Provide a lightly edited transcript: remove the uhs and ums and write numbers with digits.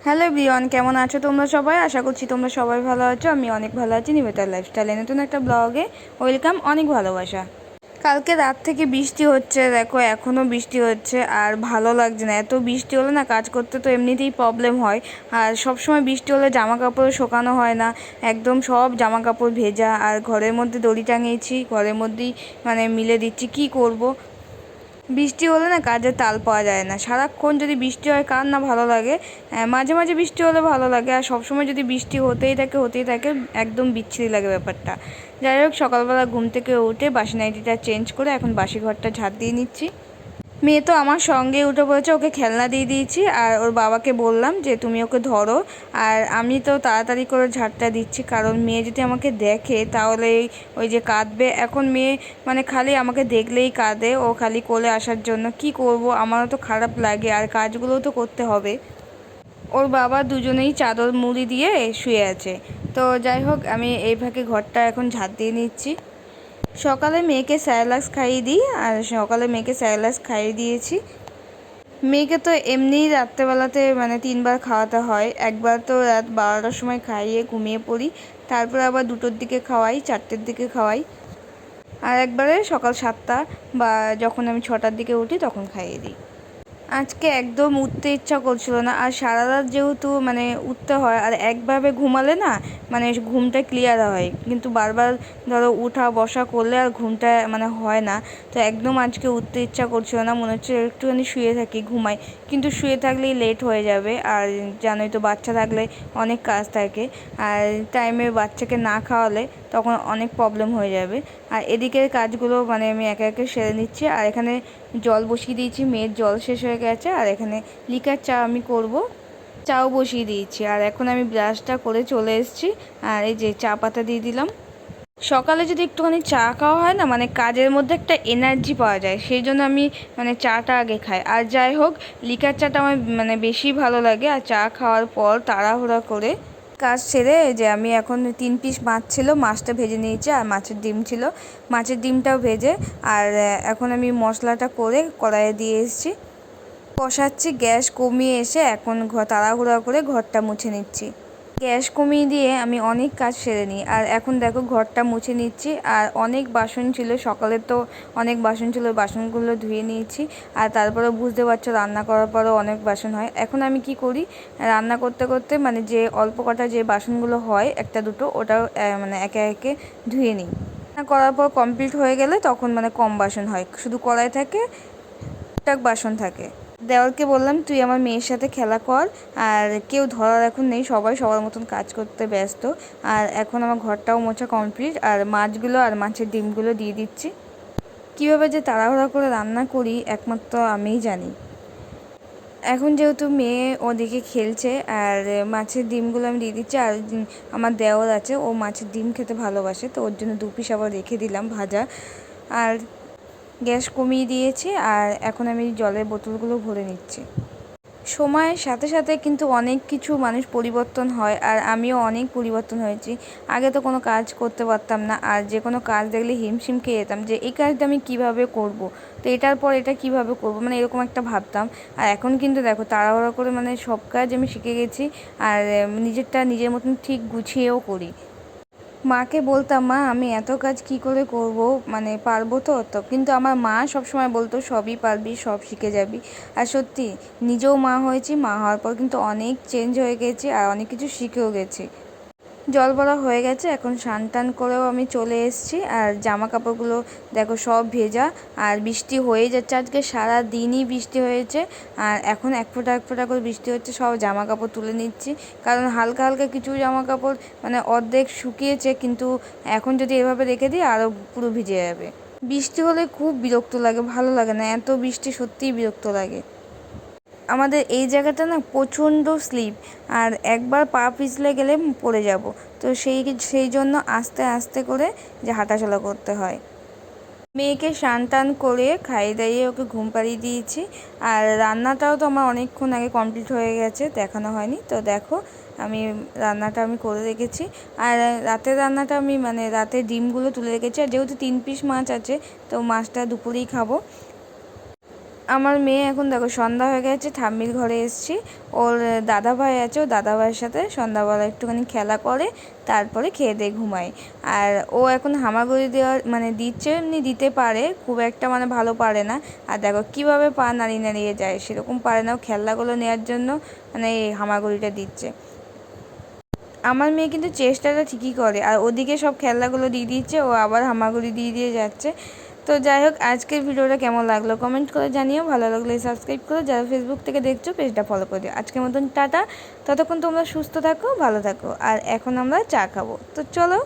Hello everyone, কেমন আছো তোমরা সবাই? আশা করছি তোমরা সবাই ভালো আছো। আমি অনেক ভালো আছি। নিবেতার লাইফস্টাইলে নতুন একটা ব্লগে ওয়েলকাম, অনেক ভালোবাসা। কালকে রাত থেকে বৃষ্টি হচ্ছে, দেখো এখনও বৃষ্টি হচ্ছে আর ভালো লাগছে না। এত বৃষ্টি হলে না কাজ করতে তো এমনিতেই প্রবলেম হয়। আর সব সময় বৃষ্টি হলে জামা কাপড় শুকানো হয় না, একদম সব জামা কাপড় ভেজা। আর ঘরের মধ্যে দড়ি টাঙিয়েছি, ঘরের মধ্যেই মিলে দিচ্ছি। কি করব, বৃষ্টি হলে না কাজে তাল পাওয়া যায় না। সারাক্ষণ যদি বৃষ্টি হয় কার না ভালো লাগে। মাঝে মাঝে বৃষ্টি হলে ভালো লাগে, আর সবসময় যদি বৃষ্টি হতেই থাকে একদম বিচ্ছিরি লাগে ব্যাপারটা। যাই হোক, সকালবেলা ঘুম থেকে উঠে বাসি নাইটিটা চেঞ্জ করে এখন বাসি ঘরটা ঝাড় দিয়ে নিচ্ছি। মেয়ে তো আমার সঙ্গে উঠে পড়েছে, ওকে খেলনা দিয়ে দিয়েছি আর ওর বাবাকে বললাম যে তুমি ওকে ধরো। আর আমি তো তাড়াতাড়ি করে ঝাড়টা দিচ্ছি, কারণ মেয়ে যদি আমাকে দেখে তাহলে ওই যে কাঁদবে। এখন মেয়ে খালি আমাকে দেখলেই কাঁদে, ও খালি কোলে আসার জন্য। কি করব, আমারও তো খারাপ লাগে আর কাজগুলোও তো করতে হবে। ওর বাবা দুজনেই চাদর মুড়ি দিয়ে শুয়ে আছে। তো যাই হোক, আমি এই ফাঁকে ঘরটা এখন ঝাড় দিয়ে নিচ্ছি। সকালে মেয়েকে স্যারেলাক্স খাইয়ে দিই, আর সকালে মেয়েকে স্যারেলাক্স খাইয়ে দিয়েছি। মেয়েকে তো এমনিই রাত্রেবেলাতে 3বার খাওয়াতে হয়। একবার তো রাত 12টার সময় খাইয়ে ঘুমিয়ে পড়ি, তারপরে আবার 2টোর দিকে খাওয়াই, 4টের দিকে খাওয়াই, আর একবারে সকাল 7টা বা যখন আমি 6টার দিকে উঠি তখন খাইয়ে দিই। আজকে একদম উঠতে ইচ্ছা করছিল না, আর সারা রাত যেহেতু উঠতে হয়, আর একভাবে ঘুমালে না ঘুমটা ক্লিয়ার হয়, কিন্তু বারবার ধরো উঠা বসা করলে আর ঘুমটা হয় না। তো একদম আজকে উঠতে ইচ্ছা করছিল না, মনে হচ্ছে একটুখানি শুয়ে থাকি, ঘুমাই। কিন্তু শুয়ে থাকলেই লেট হয়ে যাবে, আর জানোই তো বাচ্চা থাকলে অনেক কাজ থাকে, আর টাইমে বাচ্চাকে না খাওয়ালে তখন অনেক প্রবলেম হয়ে যাবে। আর এদিকের কাজগুলো আমি একে একে সেরে নিচ্ছি। আর এখানে জল বসিয়ে দিয়েছি, মেয়ের জল শেষ হয়ে গেছে। আর এখানে লিকার চা আমি করব, চাও বসিয়ে দিয়েছি। আর এখন আমি ব্রাশটা করে চলে এসেছি, আর এই যে চা পাতা দিয়ে দিলাম। সকালে যদি একটুখানি চা খাওয়া হয় না, কাজের মধ্যে একটা এনার্জি পাওয়া যায়, সেই জন্য আমি চাটা আগে খাই। আর যাই হোক, লিকার চাটা আমার বেশি ভালো লাগে। আর চা খাওয়ার পর তাড়াহুড়া করে কাজ সেরে যে আমি এখন 3 পিস মাছ ছিল, মাছটা ভেজে নিয়েছি, আর মাছের ডিম ছিল, মাছের ডিমটাও ভেজে। আর এখন আমি মশলাটা করে কড়াইয়ে দিয়ে এসেছি, কষাচ্ছি। গ্যাস কমিয়ে এসে এখন তাড়াহুড়া করে ঘরটা মুছে নিচ্ছি। গ্যাস কমিয়ে দিয়ে আমি অনেক কাজ সেরে নিই। আর এখন দেখো ঘরটা মুছে নিচ্ছি। আর অনেক বাসন ছিল, সকালে তো অনেক বাসন ছিল, বাসনগুলো ধুয়ে নিয়েছি। আর তারপরে বুঝতে পারছো, রান্না করার পরেও অনেক বাসন হয়। এখন আমি কি করি, রান্না করতে করতে যে অল্প কটা যে বাসনগুলো হয় একটা দুটো, ওটাও একে একে ধুয়ে নিই। রান্না করার পর কমপ্লিট হয়ে গেলে তখন কম বাসন হয়, শুধু কড়াই থাকে, টুকটাক বাসন থাকে। দেওয়ালকে বললাম তুই আমার মেয়ের সাথে খেলা কর, আর কেউ ধরার এখন নেই, সবাই সবার মতন কাজ করতে ব্যস্ত। আর এখন আমার ঘরটাও মোছা কমপ্লিট, আর মাছগুলো আর মাছের ডিমগুলো দিয়ে দিচ্ছি। কীভাবে যে তাড়াহুড়া করে রান্না করি একমাত্র আমিই জানি। এখন যেহেতু মেয়ে ওদিকে খেলছে, আর মাছের ডিমগুলো আমি দিয়ে দিচ্ছি। আর আমার দেওর আছে, ও মাছের ডিম খেতে ভালোবাসে, তো ওর জন্য 2 পিস আবার রেখে দিলাম ভাজা। আর গ্যাস কমিয়ে দিয়েছি, আর এখন আমি জলের বোতলগুলো ভরে নিচ্ছি। সময়ের সাথে সাথে কিন্তু অনেক কিছু মানুষ পরিবর্তন হয়, আর আমিও অনেক পরিবর্তন হয়েছি। আগে তো কোনো কাজ করতে পারতাম না, আর যে কোনো কাজ দেখলে হিমশিম খেয়ে যেতাম যে এই কাজটা আমি কিভাবে করব, তো এটার পর এটা কিভাবে করব, এরকম একটা ভাবতাম। আর এখন কিন্তু দেখো তাড়াহুড়ো করে সব কাজ আমি শিখে গেছি, আর নিজেরটা নিজের মতন ঠিক গুছিয়েও করি। মাকে বলতাম, মা আমি এত কাজ কি করে করব, পারবো তো? তো কিন্তু আমার মা সবসময় বলতো সবই পারবি, সব শিখে যাবি। আর সত্যি, নিজেও মা হয়েছি, মা হওয়ার পর কিন্তু অনেক চেঞ্জ হয়ে গেছি, আর অনেক কিছু শিখেও গেছি। জল ভরা হয়ে গেছে, এখন স্নান টান করেও আমি চলে এসেছি। আর জামা কাপড়গুলো দেখো সব ভেজা, আর বৃষ্টি হয়ে যাচ্ছে, আজকে সারা দিনই বৃষ্টি হয়েছে। আর এখন এক ফোঁটা এক ফোঁটা করে বৃষ্টি হচ্ছে, সব জামা কাপড় তুলে নিচ্ছি, কারণ হালকা হালকা কিছু জামা কাপড় অর্ধেক শুকিয়েছে, কিন্তু এখন যদি এভাবে রেখে দিই আরও পুরো ভিজে যাবে। বৃষ্টি হলে খুব বিরক্ত লাগে, ভালো লাগে না, এত বৃষ্টি সত্যিই বিরক্ত লাগে। আমাদের এই জায়গাটা না প্রচণ্ড স্লিপ, আর একবার পা পিছলে গেলে পড়ে যাব। তো সেই জন্য আস্তে আস্তে করে যে হাঁটাচলা করতে হয়। মেয়েকে স্নান টান করে খাইয়ে দাইয়ে ওকে ঘুম পাড়িয়ে দিয়েছি। আর রান্নাটাও তো আমার অনেকক্ষণ আগে কমপ্লিট হয়ে গেছে, দেখানো হয়নি। তো দেখো, রান্নাটা আমি করে রেখেছি। আর রাতের রান্নাটা আমি রাতে ডিমগুলো তুলে রেখেছি, আর যেহেতু 3 পিস মাছ আছে, তো মাছটা দুপুরেই খাবো। আমার মেয়ে এখন দেখো সন্ধ্যা হয়ে গেছে, ঠাম্মির ঘরে এসেছি। ওর দাদা ভাই আছে, ও দাদা ভাইয়ের সাথে সন্ধ্যাবেলা একটুখানি খেলা করে, তারপরে খেয়ে দিয়ে ঘুমায়। আর ও এখন হামাগুড়ি দেওয়া মানে দিচ্ছে, এমনি দিতে পারে, খুব একটা মানে ভালো পারে না। আর দেখো কীভাবে পা নাড়িয়ে নাড়িয়ে যায়, সেরকম পারে না। ও খেলনাগুলো নেওয়ার জন্য মানে এই হামাগুড়িটা দিচ্ছে। আমার মেয়ে কিন্তু চেষ্টাটা ঠিকই করে, আর ওদিকে সব খেলনাগুলো দিয়ে দিচ্ছে, ও আবার হামাগুড়ি দিয়ে দিয়ে যাচ্ছে। তো যাই হোক, আজকের ভিডিওটা কেমন লাগলো কমেন্ট করে জানিও, ভালো লাগলে সাবস্ক্রাইব করো, যারা ফেসবুক থেকে দেখছো পেজটা ফলো করে দিও। আজকের মতন টাটা, ততক্ষণ তোমরা সুস্থ থাকো, ভালো থাকো। আর এখন আমরা চা খাবো, তো চলো।